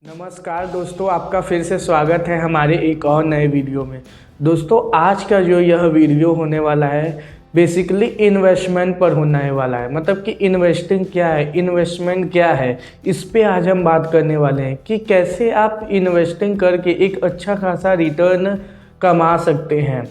नमस्कार दोस्तों, आपका फिर से स्वागत है हमारे एक और नए वीडियो में। दोस्तों, आज का जो यह वीडियो होने वाला है बेसिकली इन्वेस्टमेंट पर होने वाला है। मतलब कि इन्वेस्टिंग क्या है, इन्वेस्टमेंट क्या है, इस पे आज हम बात करने वाले हैं कि कैसे आप इन्वेस्टिंग करके एक अच्छा खासा रिटर्न कमा सकते हैं।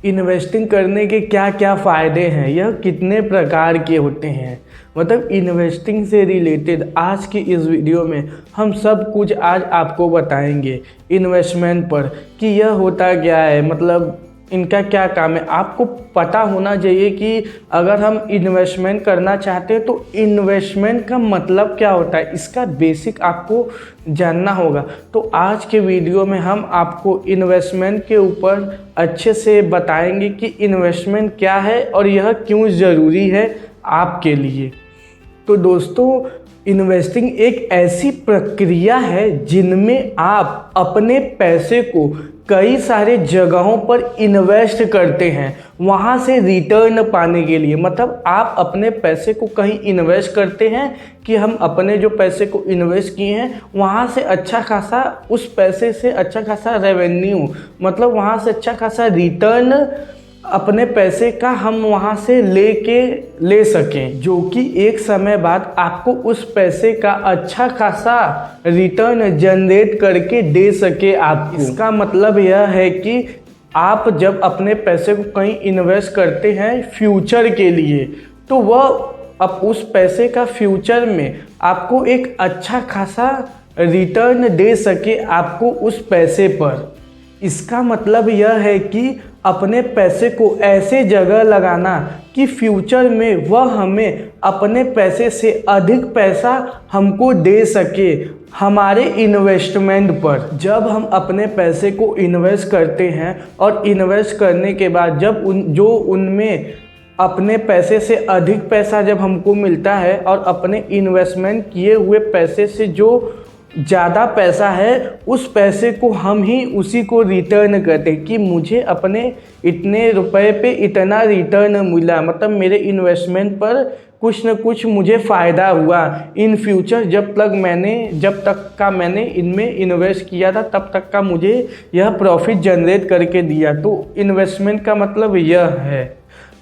इन्वेस्टिंग करने के क्या क्या फ़ायदे हैं, यह कितने प्रकार के होते हैं। मतलब इन्वेस्टिंग से रिलेटेड आज की इस वीडियो में हम सब कुछ आज आपको बताएंगे इन्वेस्टमेंट पर कि यह होता क्या है, मतलब इनका क्या काम है। आपको पता होना चाहिए कि अगर हम इन्वेस्टमेंट करना चाहते हैं तो इन्वेस्टमेंट का मतलब क्या होता है, इसका बेसिक आपको जानना होगा। तो आज के वीडियो में हम आपको इन्वेस्टमेंट के ऊपर अच्छे से बताएंगे कि इन्वेस्टमेंट क्या है और यह क्यों ज़रूरी है आपके लिए। तो दोस्तों, इन्वेस्टिंग एक ऐसी प्रक्रिया है जिनमें आप अपने पैसे को कई सारे जगहों पर इन्वेस्ट करते हैं वहाँ से रिटर्न पाने के लिए। मतलब आप अपने पैसे को कहीं इन्वेस्ट करते हैं कि हम अपने जो पैसे को इन्वेस्ट किए हैं वहाँ से अच्छा खासा, उस पैसे से अच्छा खासा रेवेन्यू, मतलब वहाँ से अच्छा खासा रिटर्न अपने पैसे का हम वहाँ से ले सकें, जो कि एक समय बाद आपको उस पैसे का अच्छा खासा रिटर्न जनरेट करके दे सके आपको। इसका मतलब यह है कि आप जब अपने पैसे को कहीं इन्वेस्ट करते हैं फ्यूचर के लिए, तो वह अब उस पैसे का फ्यूचर में आपको एक अच्छा खासा रिटर्न दे सके आपको उस पैसे पर। इसका मतलब यह है कि अपने पैसे को ऐसे जगह लगाना कि फ्यूचर में वह हमें अपने पैसे से अधिक पैसा हमको दे सके हमारे इन्वेस्टमेंट पर। जब हम अपने पैसे को इन्वेस्ट करते हैं और इन्वेस्ट करने के बाद जब उनमें अपने पैसे से अधिक पैसा जब हमको मिलता है और अपने इन्वेस्टमेंट किए हुए पैसे से जो ज़्यादा पैसा है उस पैसे को हम ही उसी को रिटर्न करते हैं कि मुझे अपने इतने रुपए पे इतना रिटर्न मिला। मतलब मेरे इन्वेस्टमेंट पर कुछ न कुछ मुझे फ़ायदा हुआ इन फ्यूचर। जब तक का मैंने इनमें इन्वेस्ट किया था तब तक का मुझे यह प्रॉफिट जनरेट करके दिया। तो इन्वेस्टमेंट का मतलब यह है।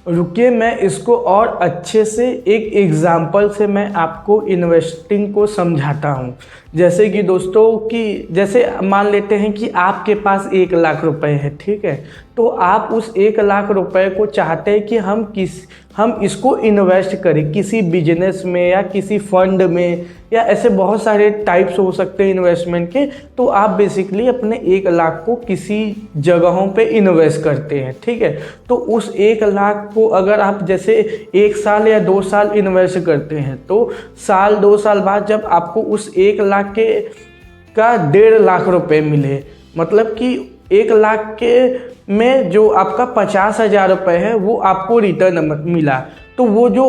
रुकिए, मैं इसको और अच्छे से एक एग्ज़ाम्पल से मैं आपको इन्वेस्टिंग को समझाता हूँ। जैसे कि दोस्तों, कि जैसे मान लेते हैं कि आपके पास 1,00,000 रुपए है, ठीक है। तो आप उस 1,00,000 रुपए को चाहते हैं कि हम इसको इन्वेस्ट करें किसी बिजनेस में या किसी फंड में, या ऐसे बहुत सारे टाइप्स हो सकते हैं इन्वेस्टमेंट के। तो आप बेसिकली अपने 1,00,000 को किसी जगहों पे इन्वेस्ट करते हैं, ठीक है। तो उस 1,00,000 को अगर आप जैसे 1 साल या 2 साल इन्वेस्ट करते हैं तो साल 2 साल बाद जब आपको उस 1,00,000 का 1,50,000 रुपये मिले, मतलब कि 1,00,000 के में जो आपका 50,000 रुपये है वो आपको रिटर्न मिला। तो वो जो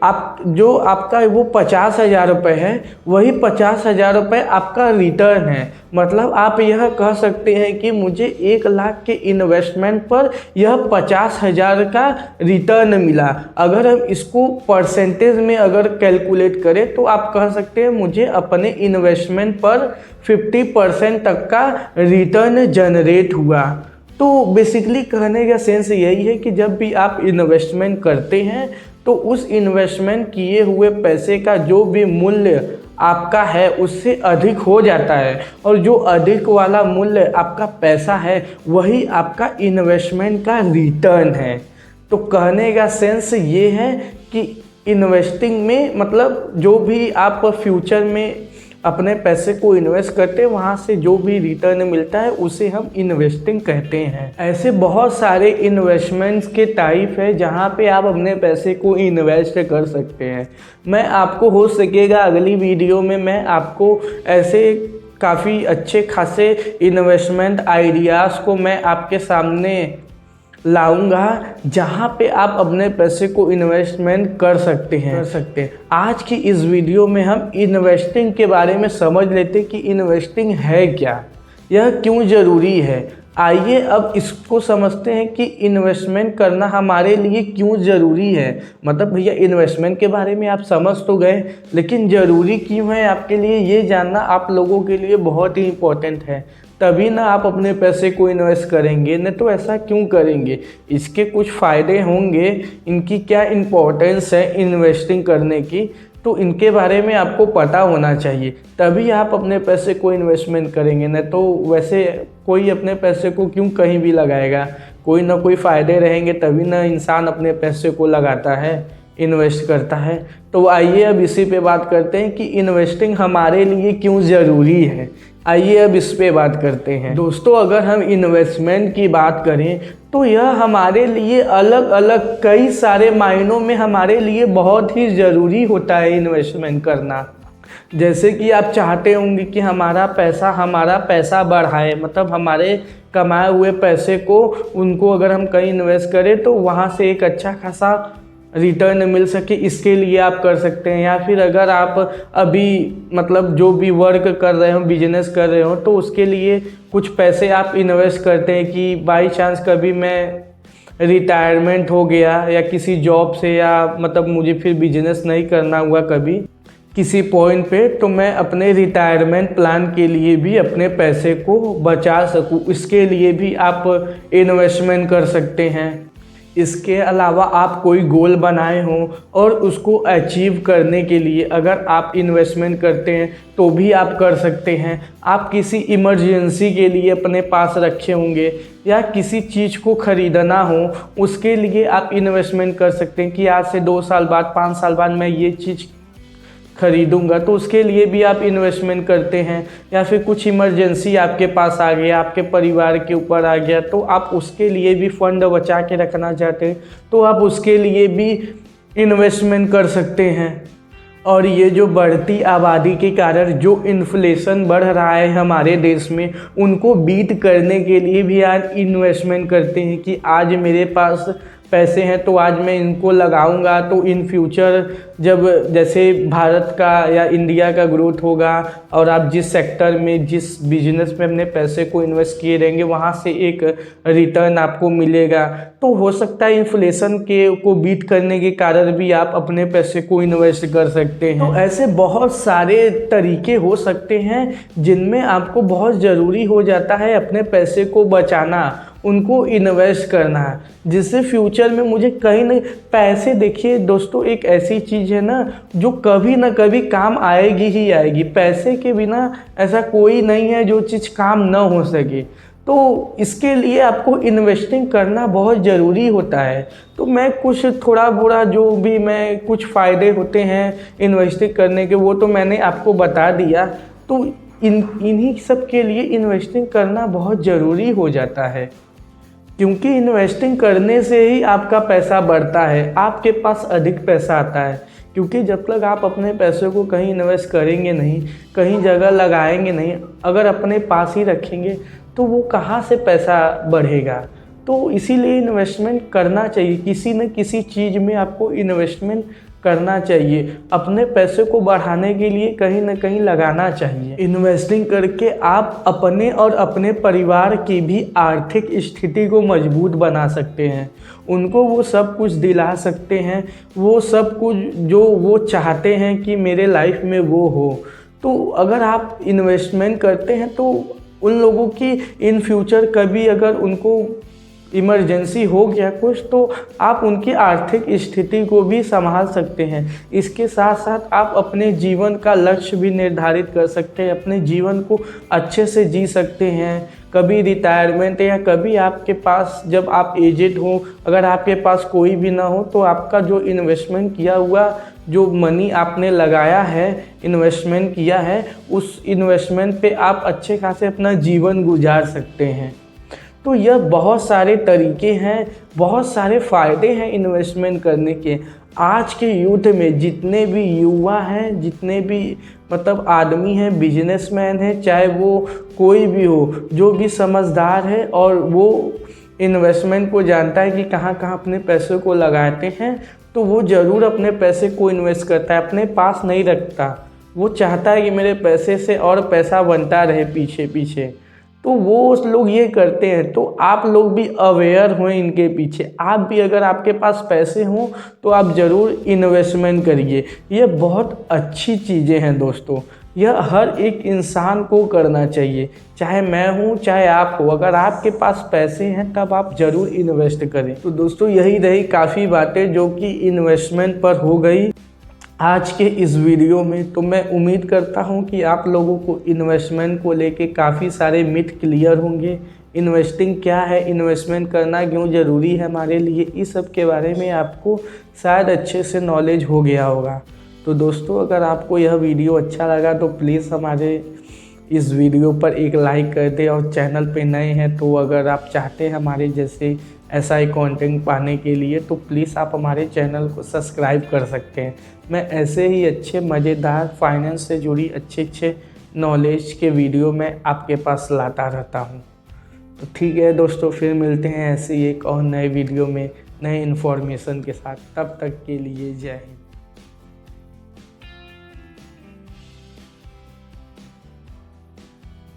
आपका वो 50,000 रुपये है वही 50,000 रुपये आपका रिटर्न है। मतलब आप यह कह सकते हैं कि मुझे 1,00,000 के इन्वेस्टमेंट पर यह 50,000 का रिटर्न मिला। अगर हम इसको परसेंटेज में अगर कैलकुलेट करें तो आप कह सकते हैं मुझे अपने इन्वेस्टमेंट पर 50% तक का रिटर्न जनरेट हुआ। तो बेसिकली कहने का सेंस यही है कि जब भी आप इन्वेस्टमेंट करते हैं तो उस इन्वेस्टमेंट किए हुए पैसे का जो भी मूल्य आपका है उससे अधिक हो जाता है, और जो अधिक वाला मूल्य आपका पैसा है वही आपका इन्वेस्टमेंट का रिटर्न है। तो कहने का सेंस ये है कि इन्वेस्टिंग में मतलब जो भी आप फ्यूचर में अपने पैसे को इन्वेस्ट करते हैं वहाँ से जो भी रिटर्न मिलता है उसे हम इन्वेस्टिंग कहते हैं। ऐसे बहुत सारे इन्वेस्टमेंट्स के टाइप है जहाँ पे आप अपने पैसे को इन्वेस्ट कर सकते हैं। मैं आपको हो सकेगा अगली वीडियो में मैं आपको ऐसे काफ़ी अच्छे खासे इन्वेस्टमेंट आइडियाज़ को मैं आपके सामने लाऊंगा जहाँ पे आप अपने पैसे को इन्वेस्टमेंट कर सकते हैं। आज की इस वीडियो में हम इन्वेस्टिंग के बारे में समझ लेते कि इन्वेस्टिंग है क्या, यह क्यों ज़रूरी है। आइए अब इसको समझते हैं कि इन्वेस्टमेंट करना हमारे लिए क्यों ज़रूरी है। मतलब भैया इन्वेस्टमेंट के बारे में आप समझ तो गए, लेकिन ज़रूरी क्यों है आपके लिए ये जानना आप लोगों के लिए बहुत ही इम्पोर्टेंट है। तभी ना आप अपने पैसे को इन्वेस्ट करेंगे, नहीं तो ऐसा क्यों करेंगे। इसके कुछ फ़ायदे होंगे, इनकी क्या इम्पोर्टेंस है इन्वेस्टिंग करने की, तो इनके बारे में आपको पता होना चाहिए, तभी आप अपने पैसे को इन्वेस्टमेंट करेंगे। नहीं तो वैसे कोई अपने पैसे को क्यों कहीं भी लगाएगा, कोई ना कोई फ़ायदे रहेंगे तभी ना इंसान अपने पैसे को लगाता है, इन्वेस्ट करता है। तो आइए अब इसी पे बात करते हैं कि इन्वेस्टिंग हमारे लिए क्यों ज़रूरी है। आइए अब इस पे बात करते हैं। दोस्तों अगर हम इन्वेस्टमेंट की बात करें तो यह हमारे लिए अलग अलग कई सारे मायनों में हमारे लिए बहुत ही ज़रूरी होता है इन्वेस्टमेंट करना। जैसे कि आप चाहते होंगे कि हमारा पैसा बढ़ाए, मतलब हमारे कमाए हुए पैसे को उनको अगर हम कहीं इन्वेस्ट करें तो वहाँ से एक अच्छा खासा रिटर्न मिल सके, इसके लिए आप कर सकते हैं। या फिर अगर आप अभी मतलब जो भी वर्क कर रहे हो, बिजनेस कर रहे हो, तो उसके लिए कुछ पैसे आप इन्वेस्ट करते हैं कि बाई चांस कभी मैं रिटायरमेंट हो गया या किसी जॉब से, या मतलब मुझे फिर बिजनेस नहीं करना हुआ कभी किसी पॉइंट पे, तो मैं अपने रिटायरमेंट प्लान के लिए भी अपने पैसे को बचा सकूं, इसके लिए भी आप इन्वेस्टमेंट कर सकते हैं। इसके अलावा आप कोई गोल बनाए हों और उसको अचीव करने के लिए अगर आप इन्वेस्टमेंट करते हैं तो भी आप कर सकते हैं। आप किसी इमरजेंसी के लिए अपने पास रखे होंगे या किसी चीज़ को ख़रीदना हो, उसके लिए आप इन्वेस्टमेंट कर सकते हैं कि आज से 2 साल बाद 5 साल बाद मैं ये चीज़ खरीदूंगा, तो उसके लिए भी आप इन्वेस्टमेंट करते हैं। या फिर कुछ इमरजेंसी आपके पास आ गया, आपके परिवार के ऊपर आ गया, तो आप उसके लिए भी फंड बचा के रखना चाहते हैं, तो आप उसके लिए भी इन्वेस्टमेंट कर सकते हैं। और ये जो बढ़ती आबादी के कारण जो इन्फ्लेशन बढ़ रहा है हमारे देश में, उनको बीट करने के लिए भी आज इन्वेस्टमेंट करते हैं कि आज मेरे पास पैसे हैं तो आज मैं इनको लगाऊंगा, तो इन फ्यूचर जब जैसे भारत का या इंडिया का ग्रोथ होगा और आप जिस सेक्टर में, जिस बिजनेस में अपने पैसे को इन्वेस्ट किए रहेंगे, वहाँ से एक रिटर्न आपको मिलेगा। तो हो सकता है इन्फ्लेशन को बीट करने के कारण भी आप अपने पैसे को इन्वेस्ट कर सकते हैं। तो ऐसे बहुत सारे तरीके हो सकते हैं जिनमें आपको बहुत ज़रूरी हो जाता है अपने पैसे को बचाना, उनको इन्वेस्ट करना, जिससे फ्यूचर में मुझे कहीं ना पैसे, देखिए दोस्तों एक ऐसी चीज़ है ना जो कभी ना कभी काम आएगी ही आएगी। पैसे के बिना ऐसा कोई नहीं है जो चीज़ काम ना हो सके, तो इसके लिए आपको इन्वेस्टिंग करना बहुत ज़रूरी होता है। तो मैं कुछ थोड़ा बोड़ा जो भी मैं कुछ फ़ायदे होते हैं इन्वेस्टिंग करने के, वो तो मैंने आपको बता दिया। तो इन्हीं सब के लिए इन्वेस्टिंग करना बहुत ज़रूरी हो जाता है, क्योंकि इन्वेस्टिंग करने से ही आपका पैसा बढ़ता है, आपके पास अधिक पैसा आता है। क्योंकि जब तक आप अपने पैसे को कहीं इन्वेस्ट करेंगे नहीं, कहीं जगह लगाएंगे नहीं, अगर अपने पास ही रखेंगे तो वो कहाँ से पैसा बढ़ेगा। तो इसीलिए इन्वेस्टमेंट करना चाहिए, किसी न किसी चीज़ में आपको इन्वेस्टमेंट करना चाहिए, अपने पैसे को बढ़ाने के लिए कहीं ना कहीं लगाना चाहिए। इन्वेस्टिंग करके आप अपने और अपने परिवार की भी आर्थिक स्थिति को मजबूत बना सकते हैं, उनको वो सब कुछ दिला सकते हैं, वो सब कुछ जो वो चाहते हैं कि मेरे लाइफ में वो हो। तो अगर आप इन्वेस्टमेंट करते हैं तो उन लोगों की इन फ्यूचर कभी अगर उनको इमरजेंसी हो गया कुछ, तो आप उनकी आर्थिक स्थिति को भी संभाल सकते हैं। इसके साथ साथ आप अपने जीवन का लक्ष्य भी निर्धारित कर सकते हैं, अपने जीवन को अच्छे से जी सकते हैं। कभी रिटायरमेंट या कभी आपके पास जब आप एजेड हो, अगर आपके पास कोई भी ना हो, तो आपका जो इन्वेस्टमेंट किया हुआ, जो मनी आपने लगाया है, इन्वेस्टमेंट किया है, उस इन्वेस्टमेंट पे आप अच्छे खासे अपना जीवन गुजार सकते हैं। तो यह बहुत सारे तरीके हैं, बहुत सारे फ़ायदे हैं इन्वेस्टमेंट करने के। आज के युग में जितने भी युवा हैं, जितने भी मतलब आदमी हैं, बिजनेसमैन हैं, चाहे वो कोई भी हो, जो भी समझदार है और वो इन्वेस्टमेंट को जानता है कि कहाँ कहाँ अपने पैसे को लगाते हैं, तो वो ज़रूर अपने पैसे को इन्वेस्ट करता है, अपने पास नहीं रखता। वो चाहता है कि मेरे पैसे से और पैसा बनता रहे पीछे पीछे। तो वो लोग ये करते हैं, तो आप लोग भी अवेयर हों इनके पीछे। आप भी अगर आपके पास पैसे हों तो आप ज़रूर इन्वेस्टमेंट करिए। ये बहुत अच्छी चीज़ें हैं दोस्तों, यह हर एक इंसान को करना चाहिए, चाहे मैं हूँ चाहे आप हो। अगर आपके पास पैसे हैं तब आप ज़रूर इन्वेस्ट करें। तो दोस्तों यही रही काफ़ी बातें जो कि इन्वेस्टमेंट पर हो गई आज के इस वीडियो में। तो मैं उम्मीद करता हूं कि आप लोगों को इन्वेस्टमेंट को लेके काफ़ी सारे मिथ क्लियर होंगे। इन्वेस्टिंग क्या है, इन्वेस्टमेंट करना क्यों ज़रूरी है हमारे लिए, इस सब के बारे में आपको शायद अच्छे से नॉलेज हो गया होगा। तो दोस्तों अगर आपको यह वीडियो अच्छा लगा तो प्लीज़ हमारे इस वीडियो पर एक लाइक कर दें, और चैनल पे नए हैं तो अगर आप चाहते हैं हमारे जैसे ऐसा ही कंटेंट पाने के लिए तो प्लीज़ आप हमारे चैनल को सब्सक्राइब कर सकते हैं। मैं ऐसे ही अच्छे मज़ेदार फाइनेंस से जुड़ी अच्छे नॉलेज के वीडियो में आपके पास लाता रहता हूं। तो ठीक है दोस्तों, फिर मिलते हैं ऐसे ही एक और नए वीडियो में नए इन्फॉर्मेशन के साथ। तब तक के लिए जय हिंद।